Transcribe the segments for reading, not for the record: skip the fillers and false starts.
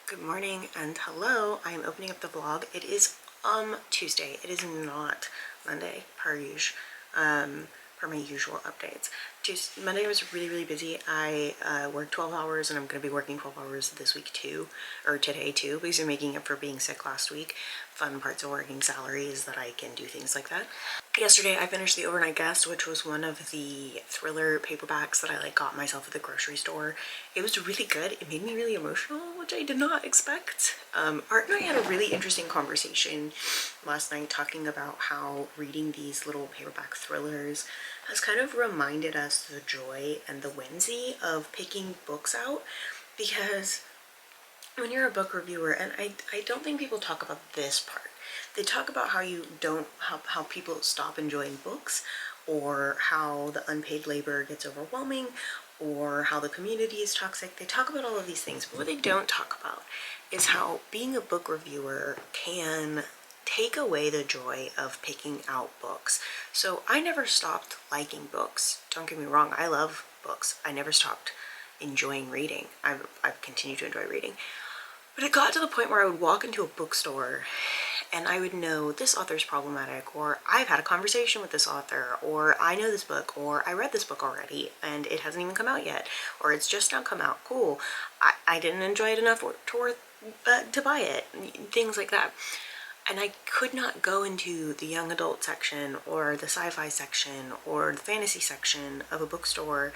Good morning and hello. I'm opening up the vlog. It is Tuesday. It is not Monday per my usual updates. Monday was really busy. I worked 12 hours and I'm going to be working 12 hours this week too, or today too, because I'm making up for being sick last week. Fun parts of working salary is that I can do things like that. Yesterday I finished The Overnight Guest, which was one of the thriller paperbacks that I got myself at the grocery store. It was really good. It made me really emotional, which I did not expect. Art and I had a really interesting conversation last night talking about how reading these little paperback thrillers has kind of reminded us the joy and the whimsy of picking books out, because when you're a book reviewer, and I don't think people talk about this part. They talk about how people stop enjoying books, or how the unpaid labor gets overwhelming, or how the community is toxic. They talk about all of these things, but what they don't talk about is how being a book reviewer can take away the joy of picking out books. So I never stopped liking books. Don't get me wrong, I love books. I never stopped enjoying reading. I've continued to enjoy reading. But it got to the point where I would walk into a bookstore and I would know this author's problematic, or I've had a conversation with this author, or I know this book, or I read this book already and it hasn't even come out yet, or it's just now come out. Cool. I didn't enjoy it enough to buy it. Things like that. And I could not go into the young adult section or the sci-fi section or the fantasy section of a bookstore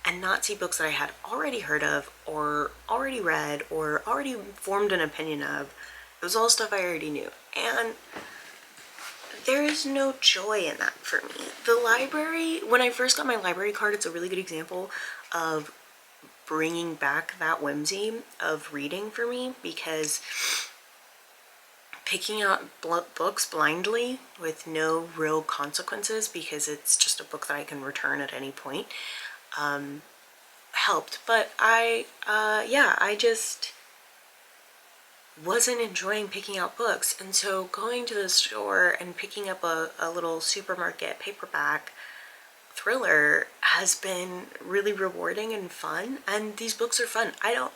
and not see books that I had already heard of or already read or already formed an opinion of. It was all stuff I already knew. And there is no joy in that for me. The library, when I first got my library card, it's a really good example of bringing back that whimsy of reading for me, because picking out books blindly with no real consequences, because it's just a book that I can return at any point, helped. But I just wasn't enjoying picking out books. And so going to the store and picking up a little supermarket paperback thriller has been really rewarding and fun. And these books are fun. I don't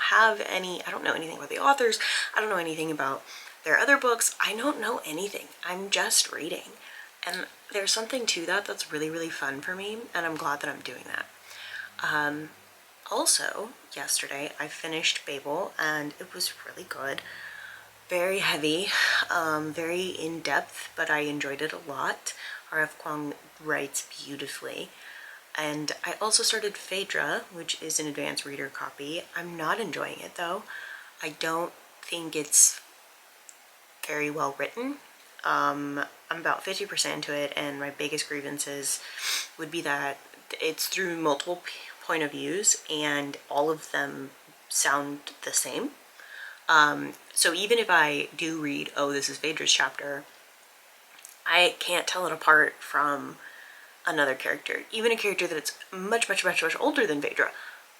know anything about the authors. I don't know anything about their other books. I don't know anything. I'm just reading. And there's something to that that's really fun for me, and I'm glad that I'm doing that. Also, yesterday I finished Babel and it was really good. Very heavy, very in-depth, but I enjoyed it a lot. R.F. Kuang writes beautifully. And I also started Phaedra, which is an advanced reader copy. I'm not enjoying it though. I don't think it's very well written. I'm about 50% into it, and my biggest grievances would be that it's through multiple point of views and all of them sound the same. So even if I do read, oh, this is Phaedra's chapter, I can't tell it apart from another character. Even a character that's much older than Phaedra,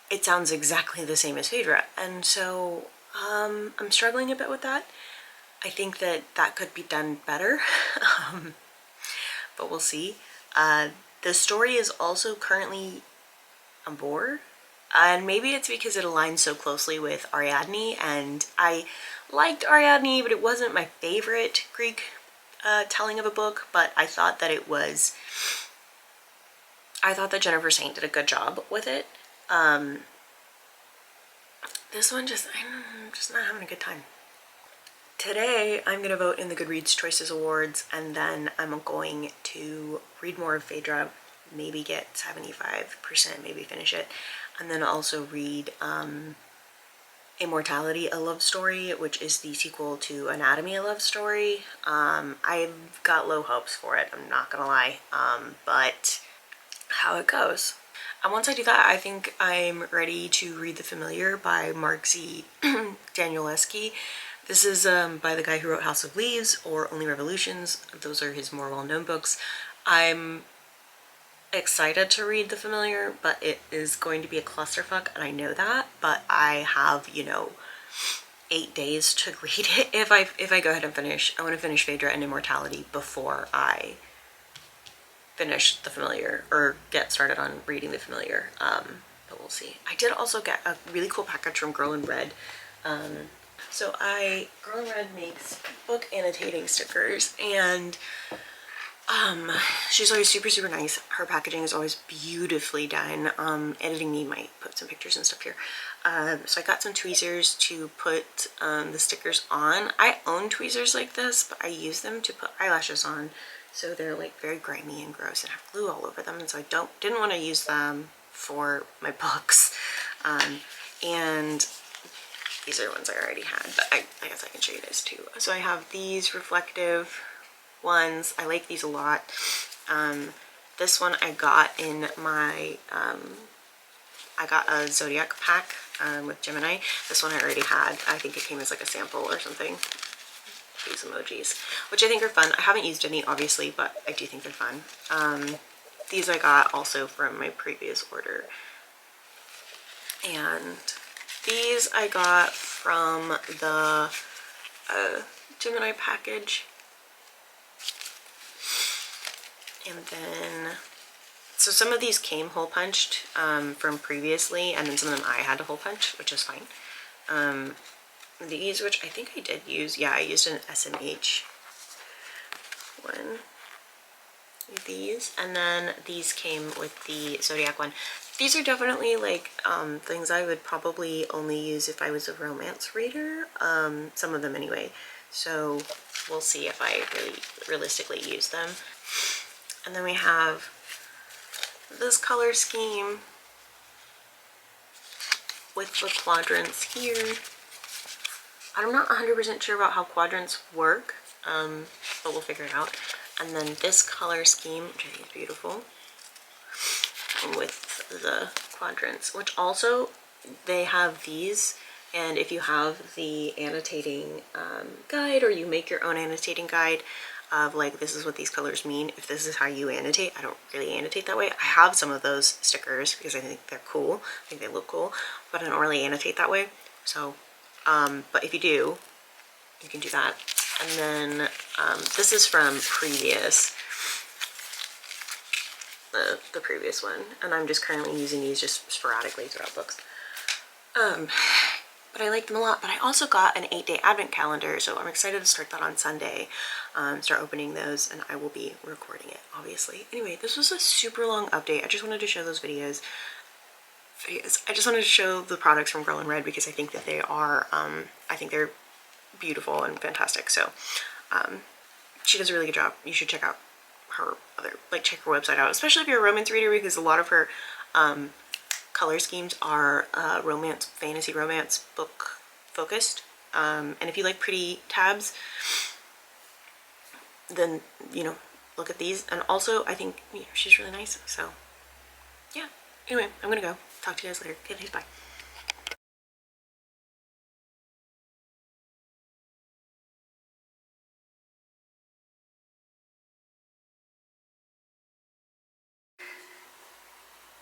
it sounds exactly the same as Phaedra. And so I'm struggling a bit with that. I think that could be done better, but we'll see. The story is also currently on board, and maybe it's because it aligns so closely with Ariadne, and I liked Ariadne, but it wasn't my favorite Greek telling of a book. But I thought that Jennifer Saint did a good job with it. This one I'm just not having a good time. Today I'm going to vote in the Goodreads Choices Awards, and then I'm going to read more of Phaedra, maybe get 75%, maybe finish it, and then also read Immortality, A Love Story, which is the sequel to Anatomy, A Love Story. I've got low hopes for it, I'm not gonna lie, but how it goes. And once I do that, I think I'm ready to read The Familiar by Mark Z. Danielewski. This is by the guy who wrote House of Leaves or Only Revolutions. Those are his more well-known books. I'm excited to read The Familiar, but it is going to be a clusterfuck, and I know that. But I have, 8 days to read it. If I go ahead and finish, I want to finish Phaedra and Immortality before I finish The Familiar or get started on reading The Familiar. But we'll see. I did also get a really cool package from Girl in Red. So Girl in Red makes book annotating stickers, and she's always super, super nice. Her packaging is always beautifully done. Editing me might put some pictures and stuff here. So I got some tweezers to put the stickers on. I own tweezers like this, but I use them to put eyelashes on. So they're like very grimy and gross and have glue all over them. And so I didn't want to use them for my books. And these are ones I already had, but I guess I can show you guys too. So I have these reflective ones. I like these a lot. This one I got in my, I got a Zodiac pack with Gemini. This one I already had. I think it came as like a sample or something. These emojis, which I think are fun. I haven't used any, obviously, but I do think they're fun. These I got also from my previous order. And these I got from the Gemini package. And then, so some of these came hole punched from previously, and then some of them I had to hole punch, which is fine. These, which I think I did use, yeah, I used an SMH one. These, and then these came with the Zodiac one. These are definitely like things I would probably only use if I was a romance reader, some of them anyway. So we'll see if I really realistically use them. And then we have this color scheme with the quadrants here. I'm not 100% sure about how quadrants work, but we'll figure it out. And then this color scheme, which I think is beautiful, with the quadrants, which also they have these. And if you have the annotating guide, or you make your own annotating guide of like, this is what these colors mean, if this is how you annotate. I don't really annotate that way. I have some of those stickers because I think they're cool. I think they look cool, but I don't really annotate that way. So, but if you do, you can do that. And then this is from previous, the previous one, and I'm just currently using these just sporadically throughout books. But I like them a lot. But I also got an 8-day advent calendar, so I'm excited to start that on Sunday. Start opening those, and I will be recording it, obviously. Anyway, this was a super long update. I just wanted to show those videos. I just wanted to show the products from Girl in Red because I think that they are, I think they're beautiful and fantastic. So she does a really good job. You should check out her check her website out, especially if you're a romance reader, because a lot of her color schemes are romance, fantasy romance book focused. And if you like pretty tabs, then, you know, look at these. And also, I think, you know, she's really nice. So yeah, anyway, I'm gonna go. Talk to you guys later. Okay, thanks, bye.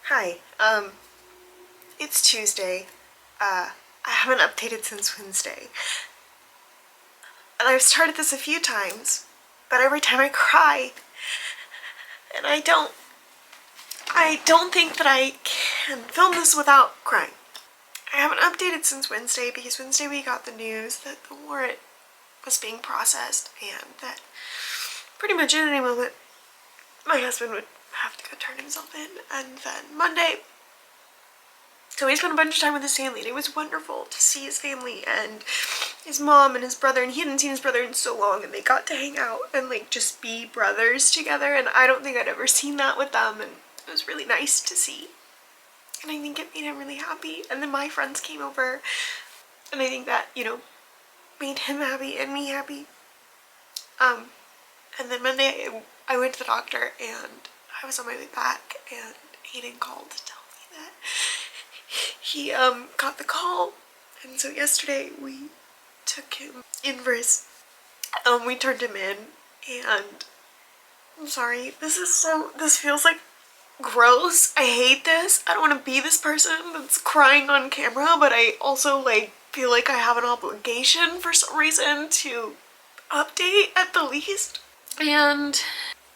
Hi, it's Tuesday. I haven't updated since Wednesday. And I've started this a few times, but every time I cry. And I don't think that I can film this without crying. I haven't updated since Wednesday because Wednesday we got the news that the warrant was being processed and that pretty much at any moment my husband would have to go turn himself in. And then Monday, so we spent a bunch of time with his family, and it was wonderful to see his family and his mom and his brother, and he hadn't seen his brother in so long, and they got to hang out and like just be brothers together, and I don't think I'd ever seen that with them, and it was really nice to see. And I think it made him really happy. And then my friends came over, and I think that, you know, made him happy and me happy. And then Monday I went to the doctor, and I was on my way back, and Hayden called to tell me that he got the call. And so yesterday we took him in for his, we turned him in, and I'm sorry, this feels like gross. I hate this. I don't want to be this person that's crying on camera, but I also like feel like I have an obligation for some reason to update at the least. And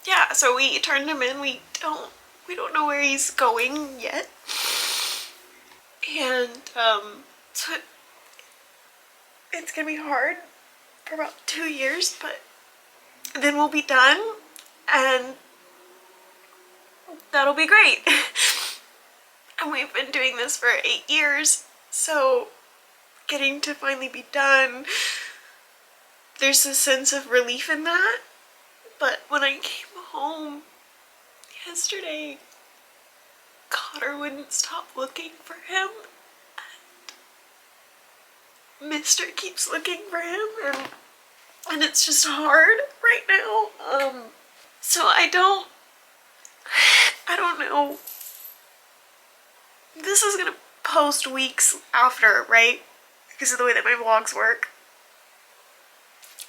yeah, so we turned him in. We don't know where he's going yet. And so it's gonna be hard for about 2 years, but then we'll be done and that'll be great. And we've been doing this for 8 years, so getting to finally be done, there's a sense of relief in that. But when I came home yesterday, Connor wouldn't stop looking for him, and Mister keeps looking for him, and it's just hard right now. So I don't know. This is gonna post weeks after, right? Because of the way that my vlogs work.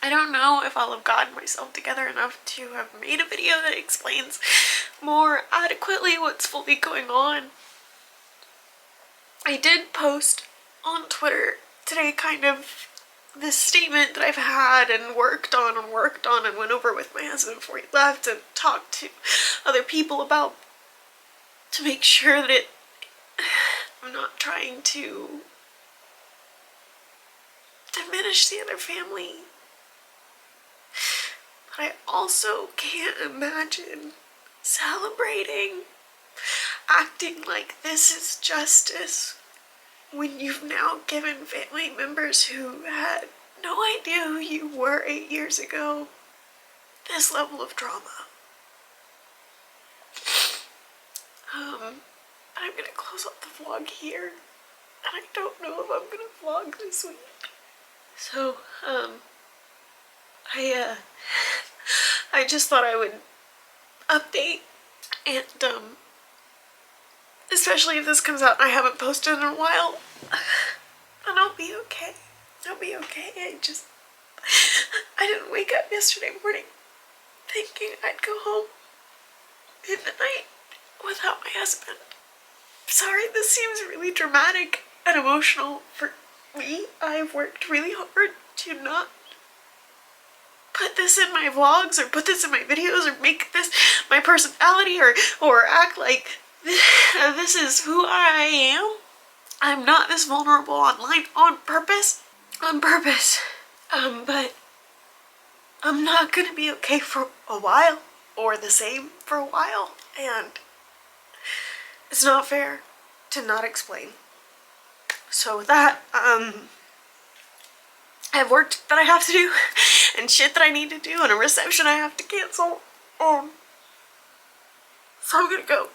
I don't know if I'll have gotten myself together enough to have made a video that explains more adequately what's fully going on. I did post on Twitter today kind of this statement that I've had and worked on and went over with my husband before he left and talked to other people about, to make sure that I'm not trying to diminish the other family. But I also can't imagine celebrating, acting like this is justice, when you've now given family members who had no idea who you were 8 years ago this level of trauma. I'm gonna close up the vlog here, and I don't know if I'm gonna vlog this week. So, I just thought I would update, and, especially if this comes out and I haven't posted in a while, and I'll be okay. I'll be okay. I didn't wake up yesterday morning thinking I'd go home in the night without my husband. Sorry, this seems really dramatic and emotional for me. I've worked really hard to not put this in my vlogs or put this in my videos or make this my personality or act like this is who I am. I'm not this vulnerable online on purpose. But I'm not gonna be okay for a while, or the same for a while, and it's not fair to not explain. So with that, I have work that I have to do and shit that I need to do and a reception I have to cancel. So I'm gonna go.